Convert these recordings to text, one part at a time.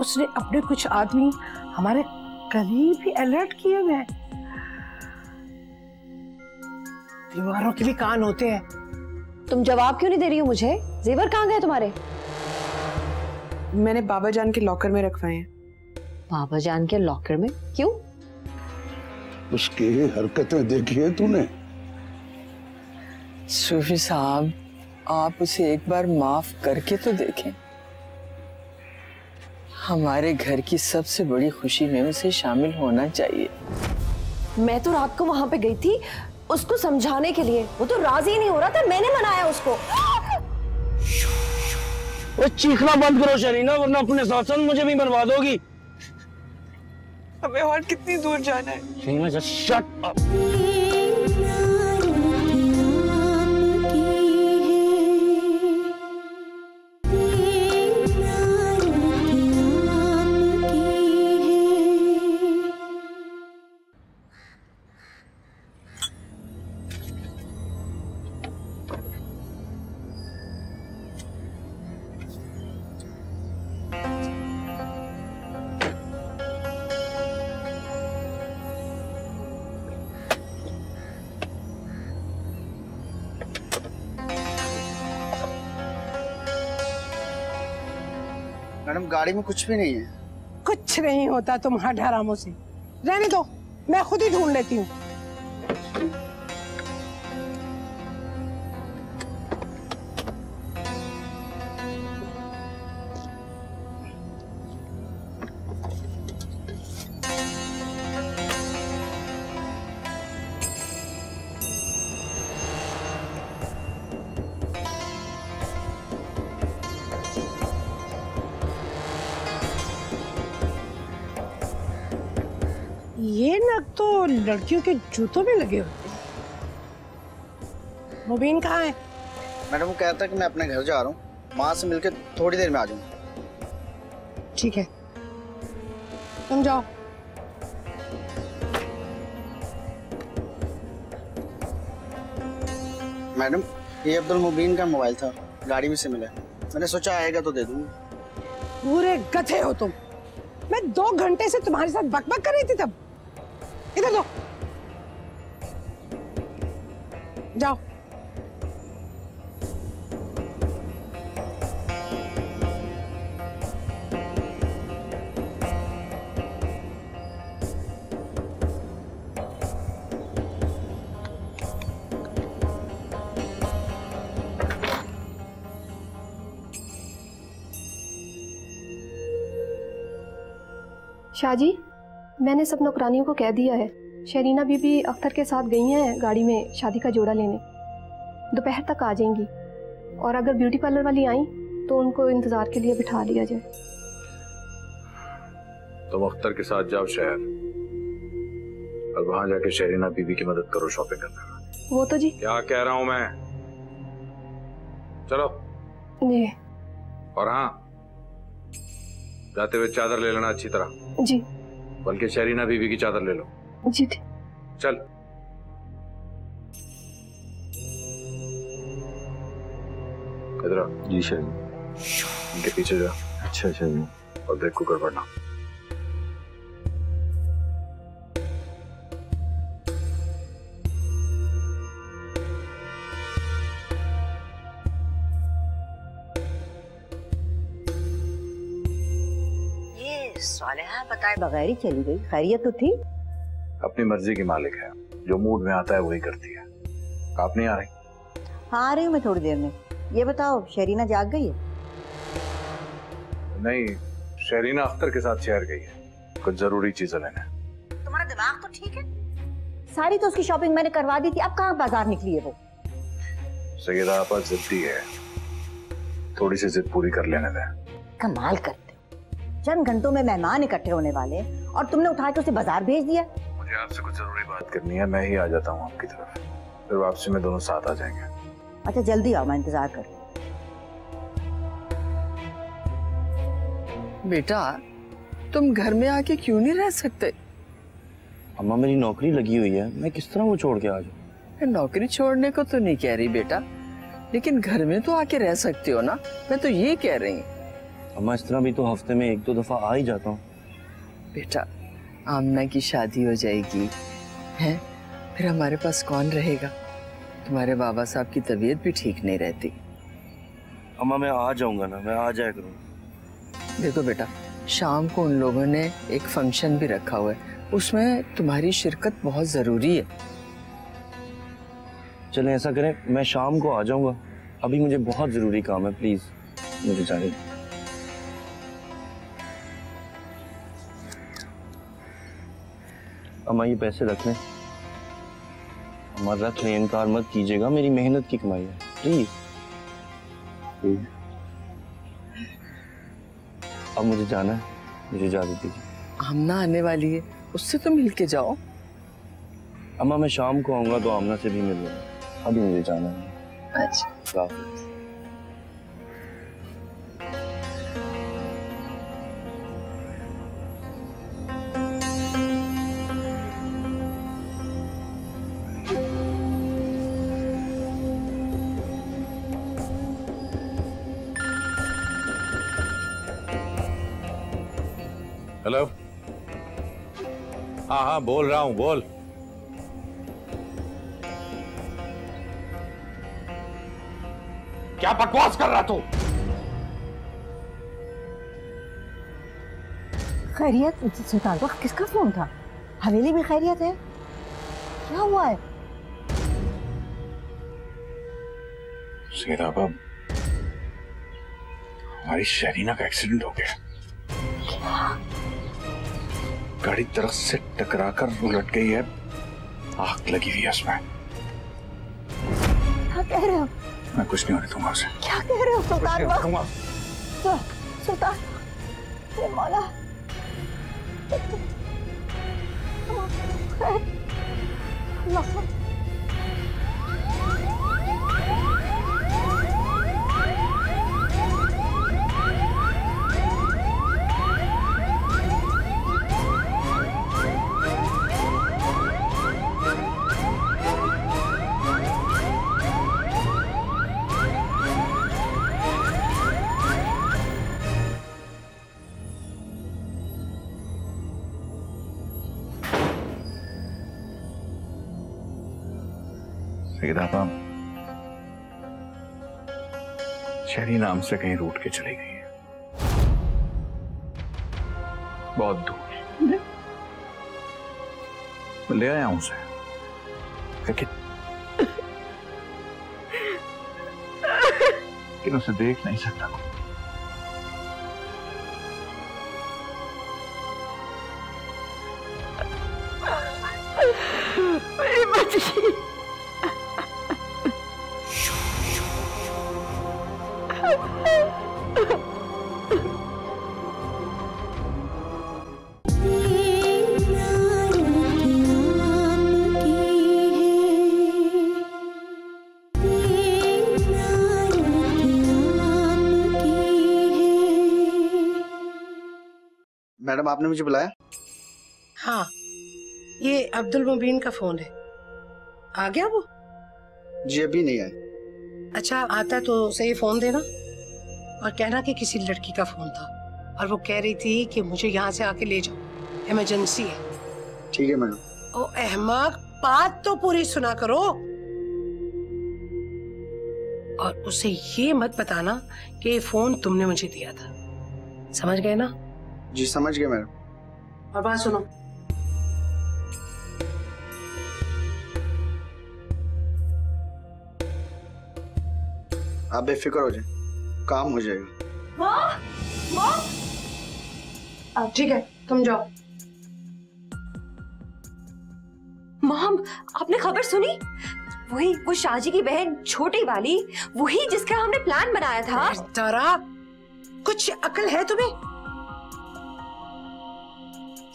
उसने अपने कुछ आदमी हमारे करीब ही अलर्ट किए हुए हैं। दीवारों के भी कान होते हैं। तुम जवाब क्यों नहीं दे रही हो मुझे? जेवर कहाँ गए तुम्हारे? मैंने बाबा जान के लॉकर में रखवाए हैं। बाबा जान के लॉकर में? क्यों? उसकी हरकतें देखी है तूने? सूफी साहब, आप उसे एक बार माफ करके तो देखें। हमारे घर की सबसे बड़ी खुशी में उसे शामिल होना चाहिए। मैं तो रात को वहां पे गई थी उसको समझाने के लिए, वो तो राजी नहीं हो रहा था, मैंने मनाया उसको। वो चीखना बंद करो शरीना, वरना अपने साथ साथ मुझे भी बर्बाद दोगी। हमें और कितनी दूर जाना है? शरीना जस्ट शट अप। मैडम गाड़ी में कुछ भी नहीं है। कुछ नहीं होता तुम्हारे हरामों से। रहने दो, मैं खुद ही ढूंढ लेती हूँ। ये नग तो लड़कियों के जूतों में लगे होते हैं। मुबीन कहाँ है? मैडम वो कहता है कि मैं अपने घर जा रहा हूँ, माँ से मिलकर थोड़ी देर में आ जाऊंगा। ठीक है, तुम जाओ। मैडम ये अब्दुल मुबीन का मोबाइल था, गाड़ी में से मिला। मैंने सोचा आएगा तो दे दूंगा। पूरे गधे हो तुम। मैं 2 घंटे से तुम्हारे साथ बकबक कर रही थी तब। इधर दो, जाओ। शाहजी, मैंने सब नौकरानियों को कह दिया है। शरीना बीबी अख्तर के साथ गई हैं गाड़ी में शादी का जोड़ा लेने। दोपहर तक आ जाएंगी, और अगर ब्यूटी पार्लर वाली आई तो उनको इंतजार के लिए बिठा लिया जाए। तुम अख्तर के साथ जाओ शहर और वहां जाके शरीना बीबी की मदद करो शॉपिंग करने में। वो तो जी। क्या कह रहा हूं मैं? चलो जी। और हाँ, जाते हुए चादर ले लेना अच्छी तरह। जी। बल्कि शरीना बीबी की चादर ले लो। जी। चल। इधर आ। जी शरीन। इनके पीछे जा। अच्छा शरीन। और देख को गड़बड़ना। सालेहा बताए बगैर ही चली गई, खैरियत तो थी? अपनी मर्जी की मालिक है, जो मूड में आता है वही करती है। आप नहीं आ रही? हाँ आ रही हूँ मैं थोड़ी देर में। ये बताओ शरीना जाग गई है? नहीं, शरीना अख्तर के साथ शहर गई है, कुछ जरूरी चीजें लेने। तुम्हारा दिमाग तो ठीक है? सारी तो उसकी शॉपिंग मैंने करवा दी थी, अब कहाँ बाजार निकली है वो? सैयदा आपा जिद्दी है, थोड़ी सी जिद पूरी कर लेने दें। कमाल करते हो, चंद घंटों में मेहमान इकट्ठे होने वाले और तुमने उठा के उसे बाजार भेज दिया। मुझे आपसे कुछ जरूरी बात करनी है, मैं ही आ जाता हूँ आपकी तरफ, फिर वापसी में दोनों साथ आ जाएंगे। अच्छा जल्दी आओ, मैं इंतजार कर। बेटा तुम घर में आके क्यों नहीं रह सकते? अम्मा मेरी नौकरी लगी हुई है, मैं किस तरह वो छोड़ के आ जाऊँ? नौकरी छोड़ने को तो नहीं कह रही बेटा, लेकिन घर में तो आके रह सकते हो ना, मैं तो ये कह रही हूँ। अम्मा इस तरह भी तो हफ्ते में 1-2 दफा आ ही जाता हूँ। बेटा, आमना की शादी हो जाएगी हैं, फिर हमारे पास कौन रहेगा? तुम्हारे बाबा साहब की तबीयत भी ठीक नहीं रहती। अम्मा मैं आ जाऊंगा ना, मैं आ जाया करूँगा। देखो बेटा, शाम को उन लोगों ने एक फंक्शन भी रखा हुआ है, उसमें तुम्हारी शिरकत बहुत जरूरी है। चलें ऐसा करें, मैं शाम को आ जाऊंगा, अभी मुझे बहुत जरूरी काम है, प्लीज मुझे जाने। अम्मा ये पैसे रख लें, अम्मा रख लें, इनकार मत कीजिएगा, मेरी मेहनत की कमाई है, प्लीज। अब मुझे जाना है, मुझे इजाजत दीजिए। आमना आने वाली है, उससे तो मिल के जाओ। अम्मा मैं शाम को आऊंगा तो आमना से भी मिल लूंगा, अभी मुझे जाना है। अच्छा। हेलो। हाँ हाँ बोल रहा हूँ, बोल। क्या बकवास कर रहा तू? खैरियत सुल्तान को किसका फोन था? हवेली में खैरियत है? क्या हुआ है? सीधा बाब, हमारी शरीना का एक्सीडेंट हो गया। गाड़ी दरख्त से टकराकर उलट गई है, आग लगी हुई है उसमें। क्या कह रहे हो? मैं कुछ नहीं होने दूंगा उसे। क्या कह रहे हो सुल्तान? सुल्तान, ये मौला, शहरी नाम से कहीं रूट के चली गई है, बहुत दूर। मैं ले आया हूं उसे, लेकिन उसे देख नहीं सकता। मेरी बच्ची, मैडम आपने मुझे बुलाया? हाँ, ये अब्दुल मुबीन का फोन है। आ गया वो? जी अभी नहीं आया। अच्छा, आता है तो सही फोन देना और कहना कि किसी लड़की का फोन था और वो कह रही थी कि मुझे यहाँ से आके ले जाओ, इमरजेंसी है। ठीक है मैडम। ओ अहमक, बात तो पूरी सुना करो। और उसे ये मत बताना कि फोन तुमने मुझे दिया था, समझ गए ना? जी समझ गए मैडम। और बात सुनो, आप बेफिक्र हो जाए, काम हो जाएगा। ठीक है तुम जाओ। मॉम, आपने खबर सुनी? वही वो शाजी की बहन छोटी वाली, वही जिसका हमने प्लान बनाया था। तारा, कुछ अकल है तुम्हें?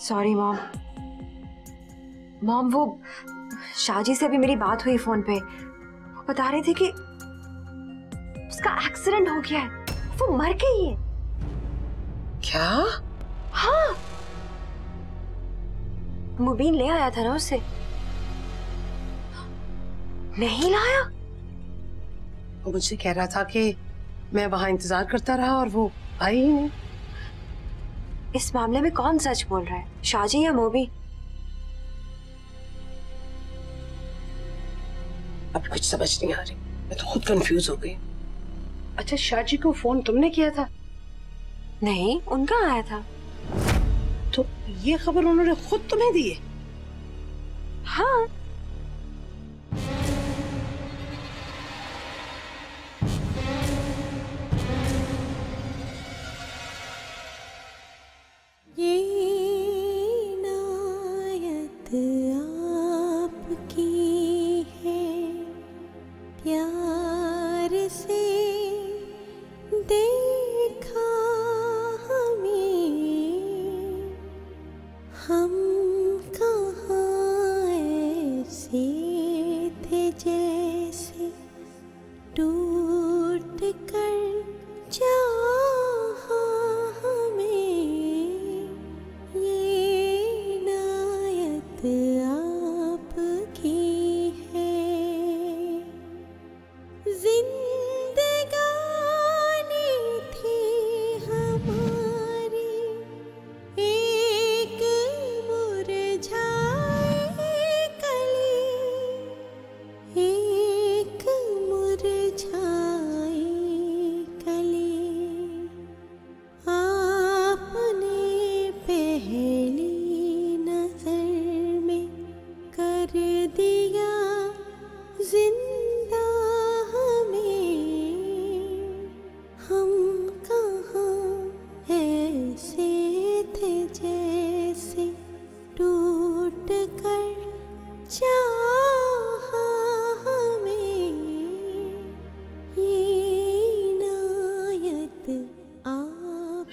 Sorry mom. मॉम, वो शाजी से अभी मेरी बात हुई फोन पे, वो बता रही थी कि उसका एक्सीडेंट हो गया है, वो मर गई है। क्या? हाँ, मुबीन ले आया था ना उसे। नहीं लाया? वो मुझसे कह रहा था कि मैं वहां इंतजार करता रहा और वो आई ही नहीं। इस मामले में कौन सच बोल रहा है, शाजी या मोबी? अब कुछ समझ नहीं आ रही, मैं तो खुद कंफ्यूज हो गई। अच्छा, शाजी को फोन तुमने किया था? नहीं, उनका आया था। तो ये खबर उन्होंने खुद तुम्हें दी है? हाँ।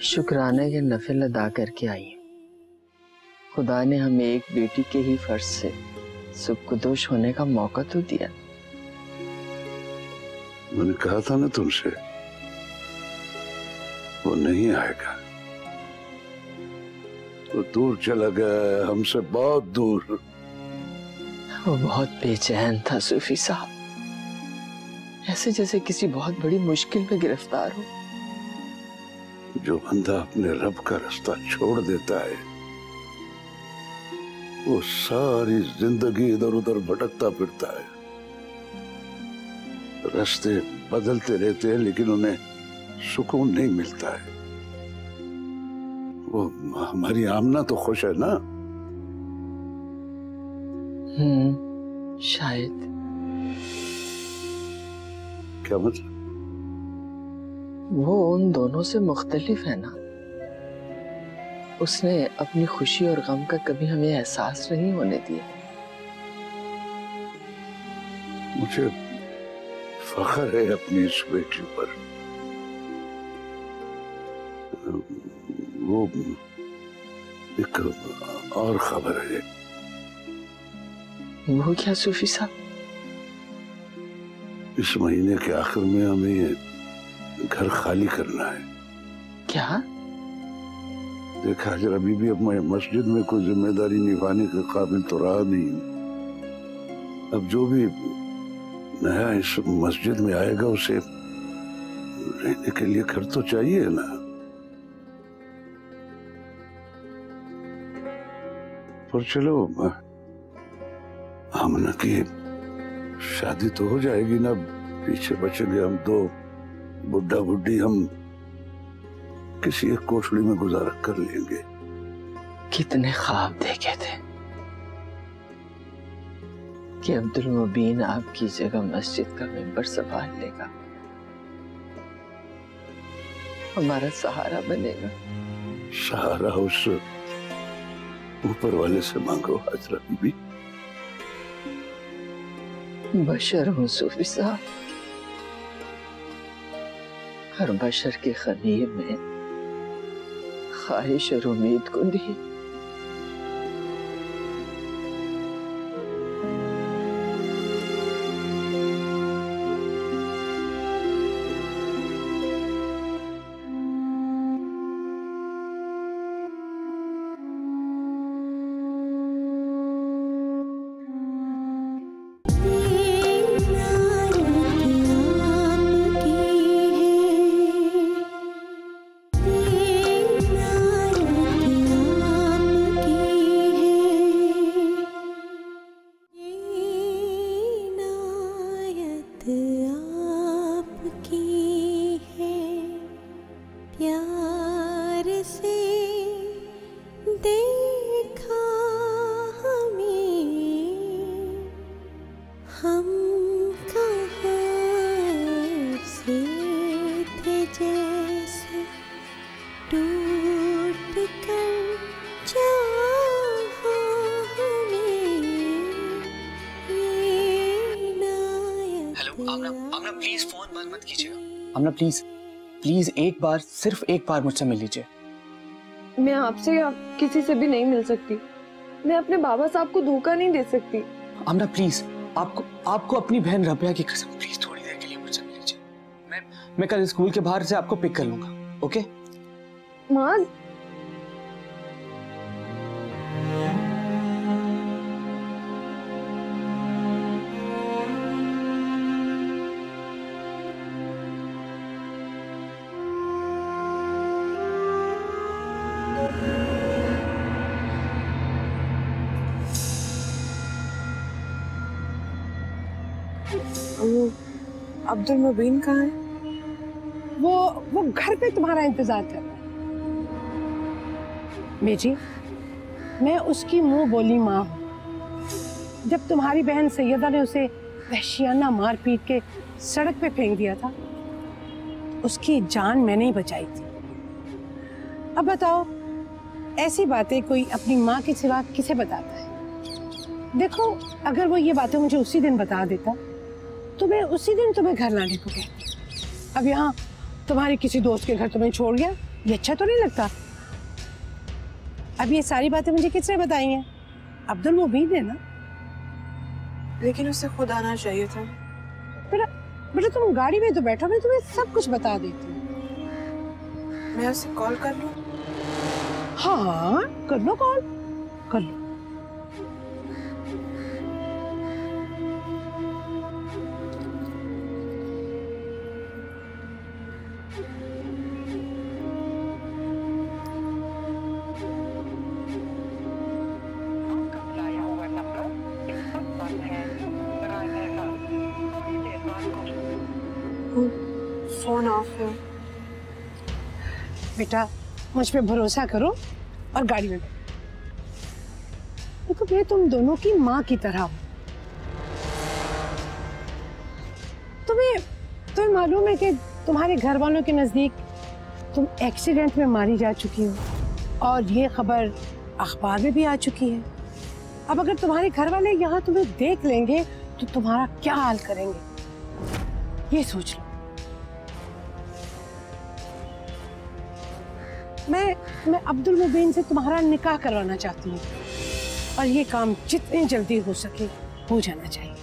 शुक्राना ये नफिल अदा करके आई। खुदा ने हमें एक बेटी के ही फर्ज से सुबकुदोश होने का मौका तो दिया। मैंने कहा था ना तुमसे, वो नहीं आएगा। वो दूर चला गया, हमसे बहुत दूर। वो बहुत बेचैन था सूफी साहब, ऐसे जैसे किसी बहुत बड़ी मुश्किल में गिरफ्तार हो। जो बंदा अपने रब का रास्ता छोड़ देता है, वो सारी जिंदगी इधर उधर भटकता फिरता है। रास्ते बदलते रहते हैं लेकिन उन्हें सुकून नहीं मिलता है। वो हमारी आमना तो खुश है ना? शायद। क्या मतलब? वो उन दोनों से मुख्तलिफ है ना। उसने अपनी खुशी और गम का कभी हमें एहसास नहीं होने दिया। मुझे फख्र है अपनी इस बेटी पर। वो एक और खबर है। वो क्या सूफी साहब? इस महीने के आखिर में हमें घर खाली करना है। क्या? देखा जरा, अभी भी अब मैं मस्जिद में कोई जिम्मेदारी निभाने के काबिल तो रहा नहीं। अब जो भी नया इस मस्जिद में आएगा उसे रहने के लिए घर तो चाहिए ना। पर चलो, आमना की शादी तो हो जाएगी ना। पीछे बचेंगे हम दो बुढ़ा बुढ़ी, हम किसी एक कोठड़ी में गुजारा कर लेंगे। कितने ख्वाब देखे थे कि अब्दुल मुबीन आपकी जगह मस्जिद का मिंबर संभाल लेगा, हमारा सहारा बनेगा। सहारा उस ऊपर वाले से मांगो हाजरा बीबी। बशर हूँ सूफी साहब, हर बशर के खमीर में ख्वाहिश और उम्मीद को दी। आपकी है, प्यार से देखा हमें, हम कहाँ से थे जैसे टूट कर चाहा हमें, ये नायत। Hello Amna, Amna please phone बंद मत कीजिएगा। आमना प्लीज प्लीज एक बार, सिर्फ एक बार मुझसे मिल लीजिए। मैं आपसे या किसी से भी नहीं मिल सकती। मैं अपने बाबा साहब को धोखा नहीं दे सकती। आमना प्लीज, आपको अपनी बहन रबिया की कसम, प्लीज थोड़ी देर के लिए मुझसे मिल लीजिए। मैं कल स्कूल के बाहर से आपको पिक कर लूंगा, ओके? माँ अब्दुल मुबीन कहाँ है? वो घर पे तुम्हारा इंतजार कर रहा है। बेटी, मैं उसकी मुंह बोली माँ हूँ। जब तुम्हारी बहन सैयदा ने उसे वहशियाना मार पीट के सड़क पे फेंक दिया था, उसकी जान मैंने ही बचाई थी। अब बताओ, ऐसी बातें कोई अपनी माँ के सिवा किसे बताता है? देखो, अगर वो ये बातें मुझे उसी दिन बता देता तो मैं उसी दिन तुम्हें घर लाने को कहती। अब यहाँ तुम्हारे किसी दोस्त के घर तुम्हें छोड़ गया, ये अच्छा तो नहीं लगता। अब ये सारी बातें मुझे किसने बताई हैं? अब्दुल मुबीन ने ना। लेकिन उसे खुद आना चाहिए था। बेटा तुम गाड़ी में तो बैठो, मैं तुम्हें सब कुछ बता देती हूँ। मैं उसे कॉल कर लूँ? हाँ कर लो, कॉल कर लो। फोन ऑफ है। बेटा मुझ पे भरोसा करो और गाड़ी में देखो, मैं तुम दोनों की माँ की तरह हूँ। तुम्हें मालूम है कि तुम्हारे घर वालों के नजदीक तुम एक्सीडेंट में मारी जा चुकी हो और ये खबर अखबार में भी आ चुकी है। अब अगर तुम्हारे घर वाले यहाँ तुम्हें देख लेंगे तो तुम्हारा क्या हाल करेंगे, ये सोच लो। मैं अब्दुल मुबीन से तुम्हारा निकाह करवाना चाहती हूँ और ये काम जितनी जल्दी हो सके हो जाना चाहिए,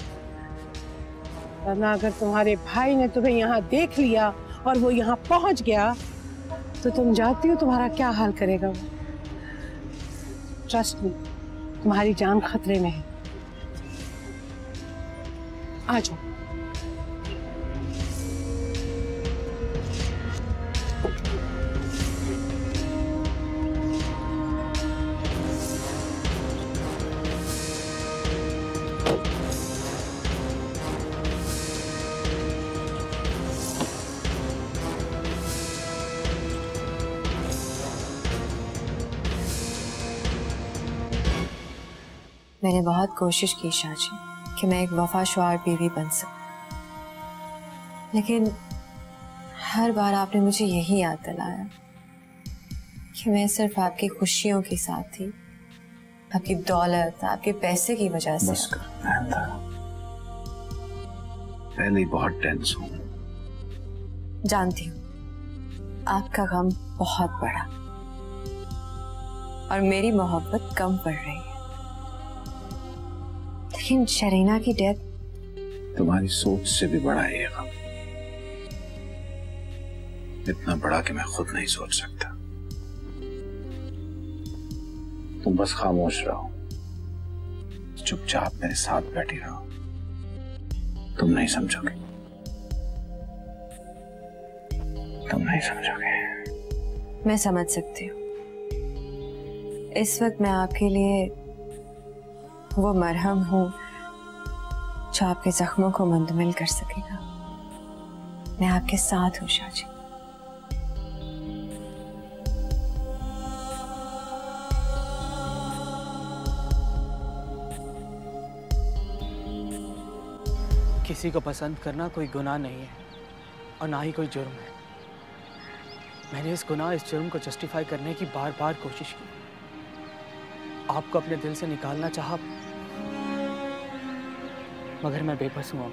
वरना अगर तुम्हारे भाई ने तुम्हें यहाँ देख लिया और वो यहाँ पहुंच गया तो तुम जानती हो तुम्हारा क्या हाल करेगा वो। ट्रस्ट मी, तुम्हारी जान खतरे में है। आ जाओ। मैंने बहुत कोशिश की शाजी कि मैं एक वफाशुआर बीवी बन सकूं, लेकिन हर बार आपने मुझे यही याद दिलाया कि मैं सिर्फ आपकी खुशियों के साथ थी, आपकी दौलत, आपके पैसे की वजह से। बस कर, पहले ही बहुत टेंस हूँ। जानती हूँ आपका गम बहुत बड़ा और मेरी मोहब्बत कम पड़ रही है, लेकिन शरीना की डेथ तुम्हारी सोच से भी बड़ा है ये गम, इतना बड़ा कि मैं खुद नहीं सोच सकता। तुम बस खामोश रहो, चुपचाप मेरे साथ बैठी रहो, तुम नहीं समझोगे, तुम नहीं समझोगे। मैं समझ सकती हूँ। इस वक्त मैं आपके लिए वो मरहम हूँ जो आपके जख्मों को मुंतमिल कर सकेगा। मैं आपके साथ हूँ शाजी। किसी को पसंद करना कोई गुनाह नहीं है और ना ही कोई जुर्म है। मैंने इस गुनाह, इस जुर्म को जस्टिफाई करने की बार बार कोशिश की। आपको अपने दिल से निकालना चाहा, मगर मैं बेबस हूँ।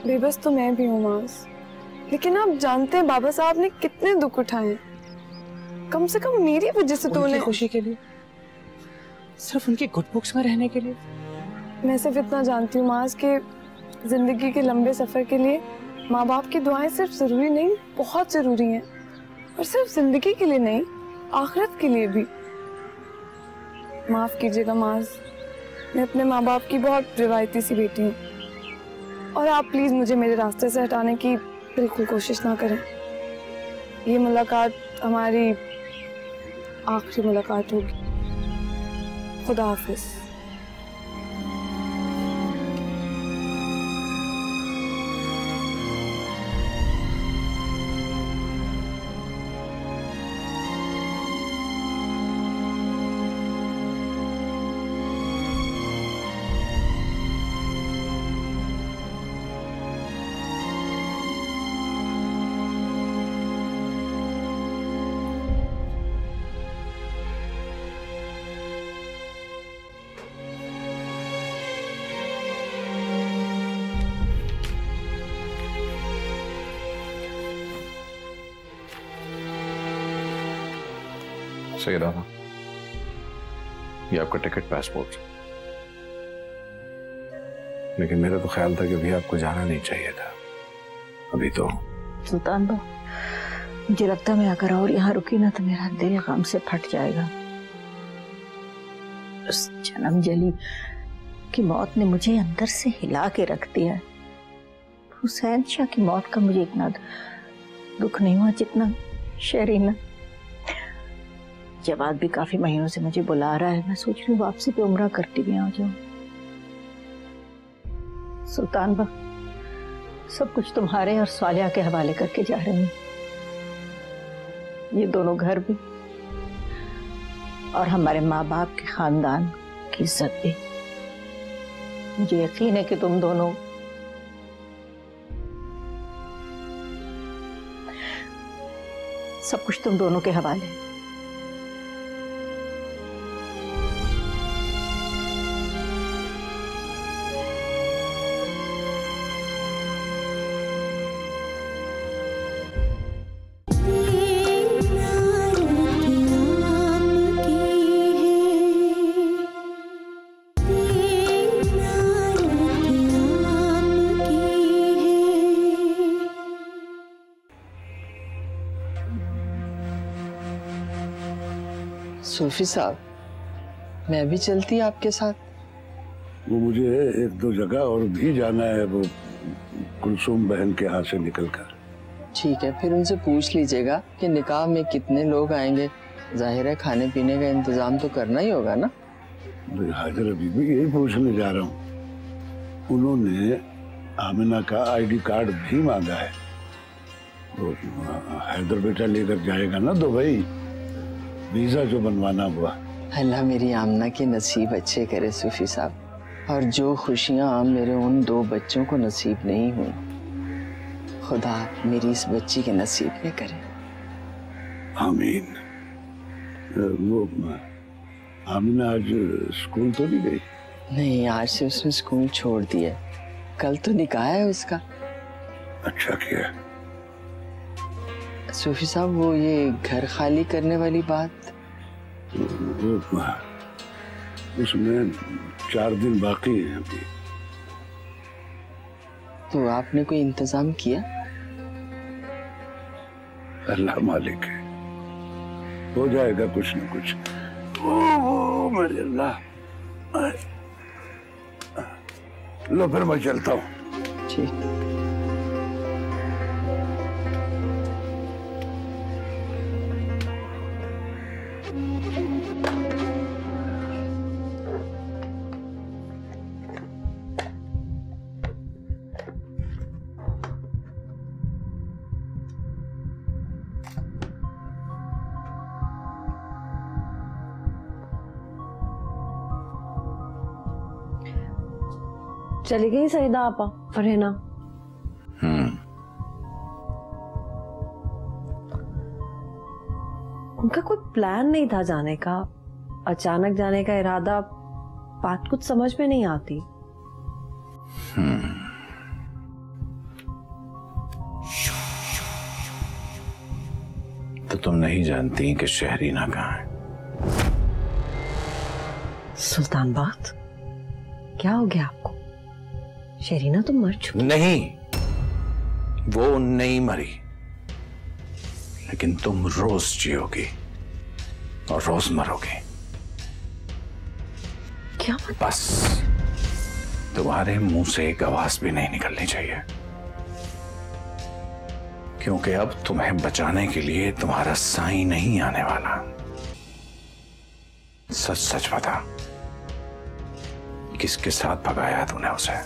बेबस तो मैं भी हूँ मास, लेकिन आप जानते हैं बाबा साहब ने कितने दुख उठाए। कम से कम मेरी वजह से तो उन्हें खुशी के लिए, सिर्फ उनकी गुड बुक्स में रहने के लिए। मैं सिर्फ इतना जानती हूँ मास कि जिंदगी के लंबे सफर के लिए माँ बाप की दुआएं सिर्फ जरूरी नहीं, बहुत जरूरी हैं। और सिर्फ जिंदगी के लिए नहीं, आखिरत के लिए भी। माफ कीजिएगा मास, मैं अपने माँ बाप की बहुत रिवायती सी बेटी हूँ, और आप प्लीज मुझे मेरे रास्ते से हटाने की बिल्कुल कोशिश ना करें। ये मुलाकात हमारी आखिरी मुलाकात होगी। खुदा हाफिज। सही रहा, ये आपका टिकट पासपोर्ट। लेकिन मेरा तो ख्याल था कि अभी आपको जाना नहीं चाहिए था। अभी तो सुल्तान बा, मुझे लगता मैं अगर और यहाँ रुकी ना तो मेरा दिल गम से फट जाएगा। उस जन्म जली की मौत ने मुझे अंदर से हिला के रख दिया है। हुसैन शाह की मौत का मुझे इतना दुख नहीं हुआ जितना शरीना। जवाब भी काफी महीनों से मुझे बुला रहा है। मैं सोच रही हूँ वापसी पे उम्रा करती भी आ जाऊं। सुल्तान बा, सब कुछ तुम्हारे और सालिया के हवाले करके जा रही हूँ। ये दोनों घर भी और हमारे माँ बाप के खानदान की इज्जत भी। मुझे यकीन है कि तुम दोनों सब कुछ तुम दोनों के हवाले है। सूफी साहब, मैं भी चलती आपके साथ। वो मुझे एक दो जगह और भी जाना है, वो कुलसुम बहन के हाथ से निकलकर। ठीक है, फिर उनसे पूछ लीजिएगा कि निकाह में कितने लोग आएंगे। जाहिर है खाने पीने का इंतजाम तो करना ही होगा ना। हाजिर अभी भी यही पूछने जा रहा हूँ। उन्होंने आमिना का आईडी कार्ड भी मांगा है। तो हैदर बेटा लेकर जाएगा ना दुबई, वीजा जो बनवाना हुआ। अल्लाह मेरी आमना के नसीब अच्छे करे सूफी साहब, और जो खुशियां मेरे उन दो बच्चों को नसीब नहीं हुई, खुदा मेरी इस बच्ची के नसीब में करे। आमीन। वो आमिना आज स्कूल तो नहीं गई? नहीं, आज से उसने स्कूल छोड़ दिया। कल तो निकाह है उसका। अच्छा किया। सूफी साहब, वो ये घर खाली करने वाली बात, उसमें 4 दिन बाकी है अभी। तो आपने कोई इंतजाम किया? अल्लाह मालिक है, हो जाएगा कुछ न कुछ। ओ मेरे अल्लाह। लो फिर मैं चलता हूँ। ठीक। चली गई सईदा आपा और है ना। उनका कोई प्लान नहीं था जाने का, अचानक जाने का इरादा, बात कुछ समझ में नहीं आती। तो तुम नहीं जानती कि शहरीना कहाँ है? सुल्तान बात, क्या हो गया आपको? शहरीना तो मर चुकी। नहीं, वो नहीं मरी, लेकिन तुम रोज जियोगी और रोज मरोगे। क्या? बस तुम्हारे मुंह से एक आवाज भी नहीं निकलनी चाहिए, क्योंकि अब तुम्हें बचाने के लिए तुम्हारा साईं नहीं आने वाला। सच सच बता, किसके साथ भगाया तूने उसे?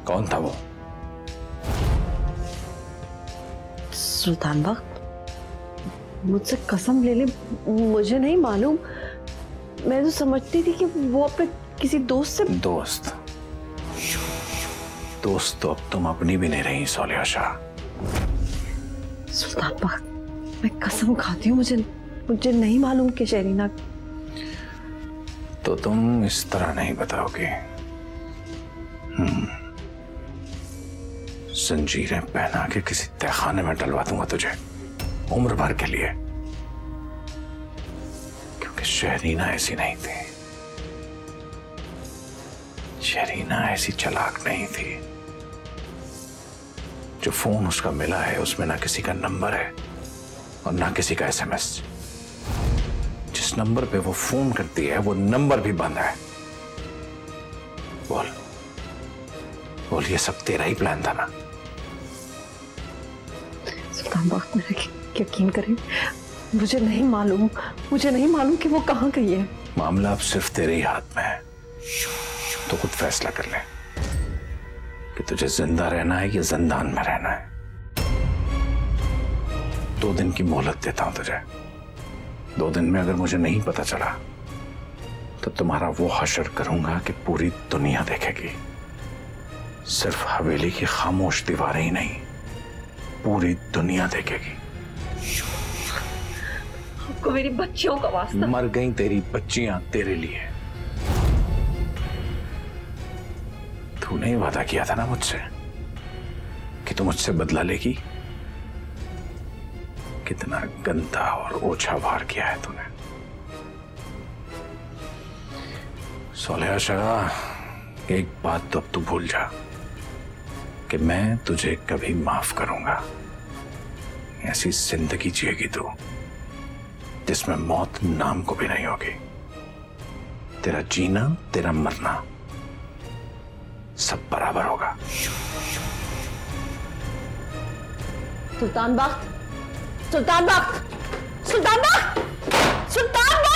कौन था वो? सुल्तान वक्त, मुझसे कसम ले ले, मुझे नहीं मालूम। मैं तो समझती थी कि वो अपने किसी दोस्त से। दोस्त तो अब तुम अपनी भी नहीं रही सोलिया शाह। सुल्तान वक्त, मैं कसम खाती हूँ, मुझे नहीं मालूम कि शहरीना। तो तुम इस तरह नहीं बताओगे। जंजीरें पहना के किसी तहखाने में डलवा दूंगा तुझे उम्र भर के लिए, क्योंकि शहरीना ऐसी नहीं थी। शहरीना ऐसी चालाक नहीं थी। जो फोन उसका मिला है उसमें ना किसी का नंबर है और ना किसी का SMS। जिस नंबर पे वो फोन करती है वो नंबर भी बंद है। बोल बोल, ये सब तेरा ही प्लान था ना? सुल्तान वक्त, मेरा यकीन करें, मुझे नहीं मालूम कि वो कहाँ गई है। मामला अब सिर्फ तेरे ही हाथ में है। तो खुद फैसला कर ले कि तुझे जिंदा रहना है या जिंदान में रहना है। 2 दिन की मोहलत देता हूं तुझे। 2 दिन में अगर मुझे नहीं पता चला तो तुम्हारा वो हशर करूंगा कि पूरी दुनिया देखेगी। सिर्फ हवेली की खामोश दीवारें ही नहीं, पूरी दुनिया देखेगी। आपको मेरी बच्चियों का वास्ता। मर गई तेरी बच्चियां तेरे लिए। तूने वादा किया था ना मुझसे कि तू मुझसे बदला लेगी। कितना गंदा और ओछा वार किया है तूने। सोलिया शाह, एक बात तो अब तू भूल जा कि मैं तुझे कभी माफ करूंगा। ऐसी जिंदगी जिएगी तू जिसमें मौत नाम को भी नहीं होगी। तेरा जीना, तेरा मरना सब बराबर होगा। सुल्तान वक्त, सुल्तान वक्त, सुल्तान वक्त, सुल्तान वक्त।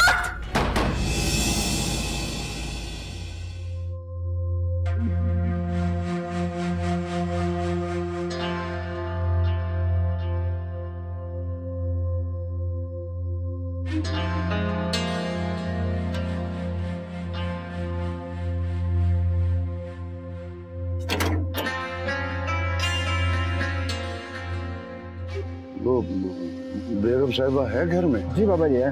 वो बेगम साहिबा है घर में? जी बाबा जी है।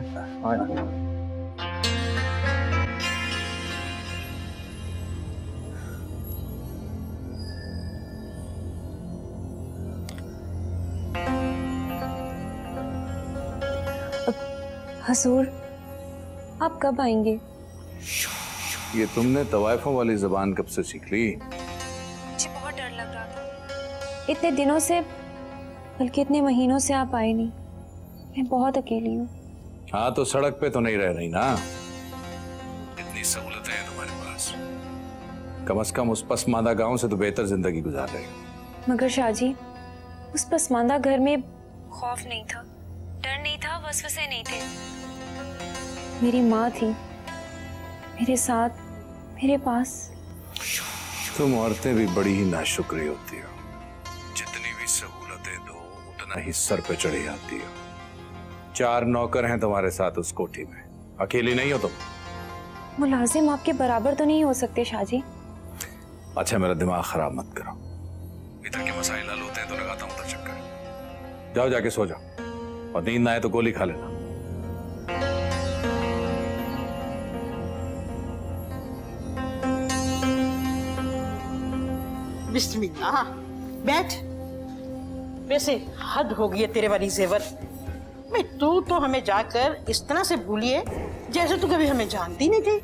हसूर, आप कब आएंगे? ये तुमने तवाइफों वाली जबान कब से सीख ली? मुझे बहुत डर लग रहा था। इतने दिनों से, बल्कि इतने महीनों से आप आए नहीं। मैं बहुत अकेली हूँ। हाँ, तो सड़क पे तो नहीं रह रही ना। इतनी सहूलतें हैं तुम्हारे पास। कम से कम उस पसमानदा गांव से तो बेहतर जिंदगी गुजार रही। मगर शाहजी, उस पसमानदा घर में खौफ नहीं था, डर नहीं था, वसवसे नहीं थे। मेरी माँ थी मेरे साथ, मेरे पास। तुम औरतें भी बड़ी ही नाशुक्री होती हो। जितनी भी सहूलतें दो उतना ही सर पे चढ़ी आती हो। 4 नौकर हैं तुम्हारे साथ उस कोठी में, अकेली नहीं हो तुम। मुलाजिम आपके बराबर तो नहीं हो सकते शाहजी। अच्छा मेरा दिमाग खराब मत करो, इधर के मसाइल हल होते हैं तो लगाता हूँ उधर चक्कर। जाओ जाके सो जाओ, और नींद ना आए तो गोली खा लेना। बिस्मिल्लाह, बैठ। वैसे हद हो गई है तेरे वाली जेवर में। तू तो हमें जाकर इस तरह से भूली है जैसे तू कभी हमें जानती नहीं थी।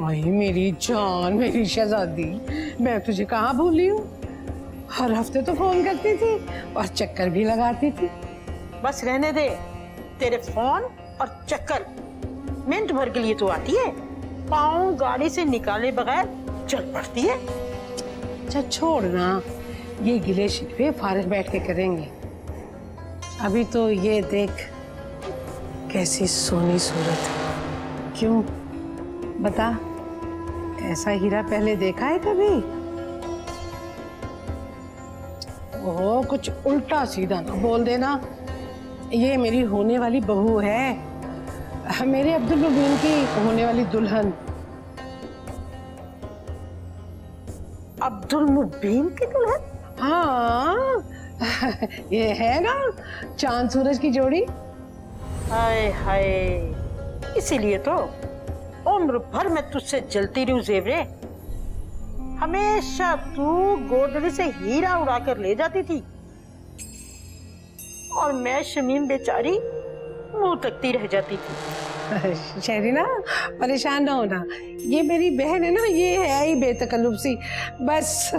आई मेरी जान, मेरी शहजादी, मैं तुझे कहाँ भूली हूँ। हर हफ्ते तो फोन करती थी और चक्कर भी लगाती थी। बस रहने दे तेरे फोन और चक्कर। मिनट भर के लिए तू आती है, पाँव गाड़ी से निकाले बगैर चल पड़ती है। अच्छा छोड़ ना, ये गिले शिकवे फारिग बैठ के करेंगे। अभी तो ये देख कैसी सोनी सूरत है। क्यों बता, ऐसा हीरा पहले देखा है कभी? ओहो, कुछ उल्टा सीधा ना बोल देना। ये मेरी होने वाली बहू है, मेरे अब्दुल मुबीन की होने वाली दुल्हन। अब्दुल मुबीन की दुल्हन? हाँ, ये है ना चांद सूरज की जोड़ी। हाय हाय, इसीलिए तो उम्र भर मैं तुझसे जलती रहूं जेवरे। हमेशा तू गोदड़ी से हीरा उड़ा कर ले जाती थी और मैं शमीम बेचारी मुंह तकती रह जाती थी। शहरीना परेशान ना होना, ये मेरी बहन है ना, ये है ही बेतकल्लुफ सी, बस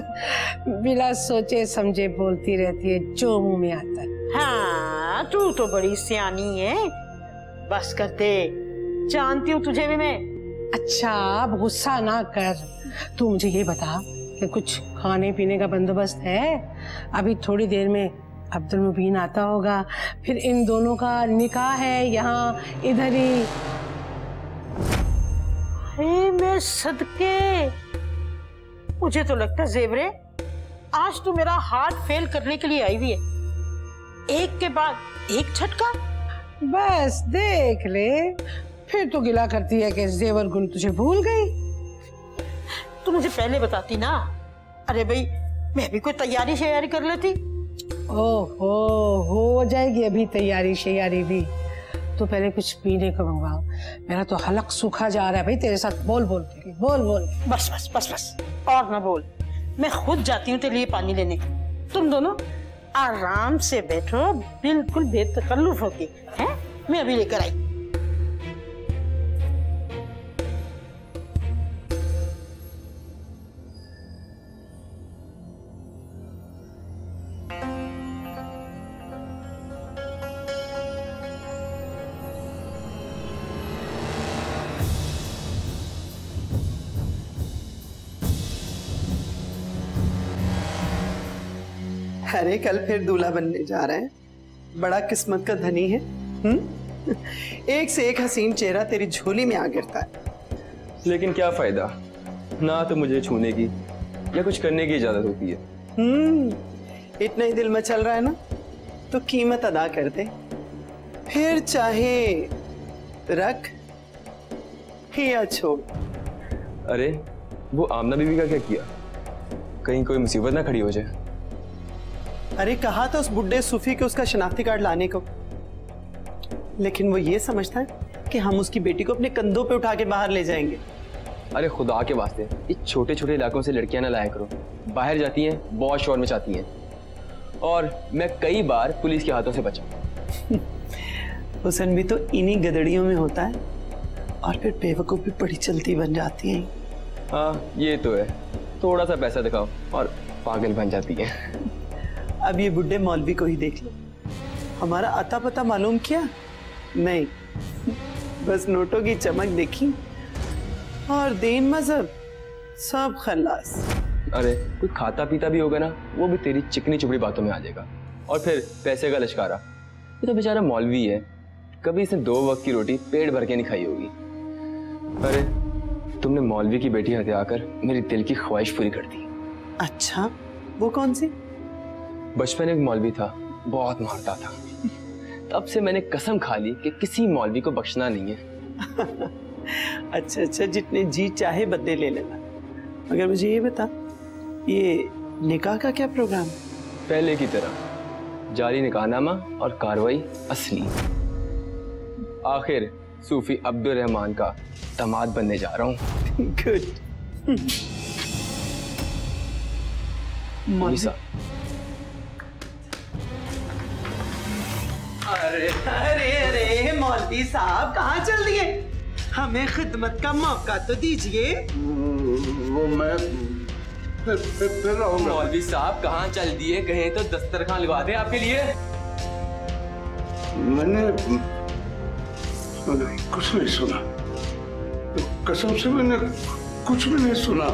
बिना सोचे समझे बोलती रहती है जो मुंह में आता है। हाँ, तू तो बड़ी सियानी है, बस कर दे, जानती हूँ तुझे भी मैं। अच्छा अब गुस्सा ना कर, तू मुझे ये बता कि कुछ खाने पीने का बंदोबस्त है? अभी थोड़ी देर में अब्दुल मुबीन आता होगा, फिर इन दोनों का निकाह है यहाँ इधर ही। हे मैं सदके, मुझे तो लगता है जेवरे आज तू मेरा हार्ट फेल करने के लिए आई हुई है। एक के बाद एक झटका। बस देख ले, फिर तो गिला करती है कि जेवर गुल तुझे भूल गई। तू मुझे पहले बताती ना। अरे भाई, मैं भी कोई तैयारी शैयारी कर लेती। ओहो, हो जाएगी अभी तैयारी शैयारी भी। तो पहले कुछ पीने को मंगवाओ, मेरा तो हलक सूखा जा रहा है भाई तेरे साथ बोल बोल के। बोल बोल। बस बस बस बस, और ना बोल, मैं खुद जाती हूँ तेरे लिए पानी लेने। तुम दोनों आराम से बैठो, बिल्कुल बेतकल्लुफ होके, हैं? मैं अभी लेकर आई। अरे कल फिर दूल्हा बनने जा रहे हैं, बड़ा किस्मत का धनी है। एक से एक हसीन चेहरा तेरी झोली में आ गिरता है। लेकिन क्या फायदा, ना तो मुझे छूने की या कुछ करने की इजाजत होती है। इतना ही दिल में चल रहा है ना, तो कीमत अदा कर दे, फिर चाहे रख या छोड़। अरे वो आमना बीबी का क्या किया, कहीं कोई मुसीबत ना खड़ी हो जाए। अरे कहा था उस बुड्ढे सूफी के उसका शनाख्ती कार्ड लाने को, लेकिन वो ये समझता है कि हम उसकी बेटी को अपने कंधों पे उठा के बाहर ले जाएंगे। अरे खुदा के वास्ते, इस छोटे छोटे इलाकों से लड़कियां ना लाया करो, बाहर जाती हैं बहुत शोर मचाती हैं, और मैं कई बार पुलिस के हाथों से बचा। हुसन भी तो इन्हीं गदड़ियों में होता है, और फिर बेवकूफ भी बड़ी चलती बन जाती है। हाँ ये तो है, थोड़ा सा पैसा दिखाओ और पागल बन जाती है। अब ये बुड्ढे मौलवी को ही देख लो, हमारा अता पता मालूम किया नहीं, बस नोटों की चमक देखी और दीन मजहब सब खल्लास। अरे कोई खाता पीता भी होगा ना, वो भी तेरी चिकनी चुपड़ी बातों में आ जाएगा, और फिर पैसे का लश्कारा। ये तो बेचारा मौलवी है, कभी इसने 2 वक्त की रोटी पेट भर के नहीं खाई होगी। अरे तुमने मौलवी की बेटी हत्या कर मेरी दिल की ख्वाहिश पूरी कर दी। अच्छा वो कौन सी? बचपन एक मौलवी था, बहुत मारता था, तब से मैंने कसम खा ली कि किसी मौलवी को बख्शना नहीं है। अच्छा अच्छा, जितने जी चाहे बदले ले लेना, मगर मुझे ये बता ये निकाह का क्या प्रोग्राम? पहले की तरह जारी निकाहनामा और कार्रवाई असली। आखिर सूफी अब्दुल रहमान का दामाद बनने जा रहा हूँ। गुड। मौलवी अरे अरे अरे मौलवी साहब कहाँ चल दिए? हमें खिदमत का मौका तो दीजिए। वो मैं फिर आऊंगा। मौलवी साहब कहाँ चल दिए? कहें तो दस्तरखान लगा दे आपके लिए। मैंने कुछ नहीं सुना, कसम से मैंने कुछ भी नहीं सुना,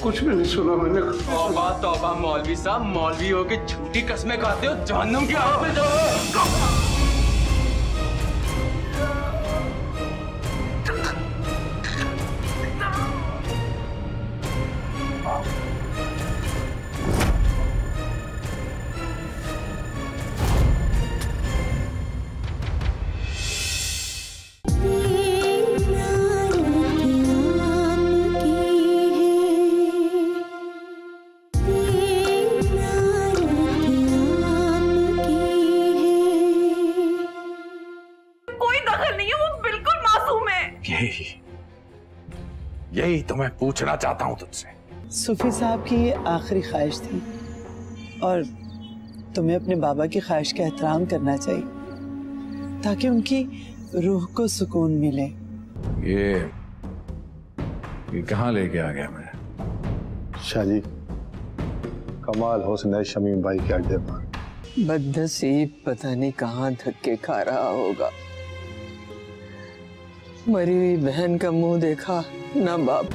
कुछ भी नहीं सुना मैंने। तौबा तौबा मौलवी साहब, मौलवी हो के झूठी कस्में खाते हो, जहन्नुम की आग में जाओ। यही तो मैं पूछना चाहता हूं तुझसे। सूफी साहब की ये आखिरी ख्वाहिश थी और तुम्हें अपने बाबा की ख्वाहिश का एहतराम करना चाहिए ताकि उनकी रूह को सुकून मिले। ये कहाँ लेके आ गया मैं? शाहजी, कमाल हुस्न शमीम भाई के अड्डे पर। बदनसीब पता नहीं कहाँ धक्के खा रहा होगा। मरी हुई बहन का मुंह देखा ना बाप,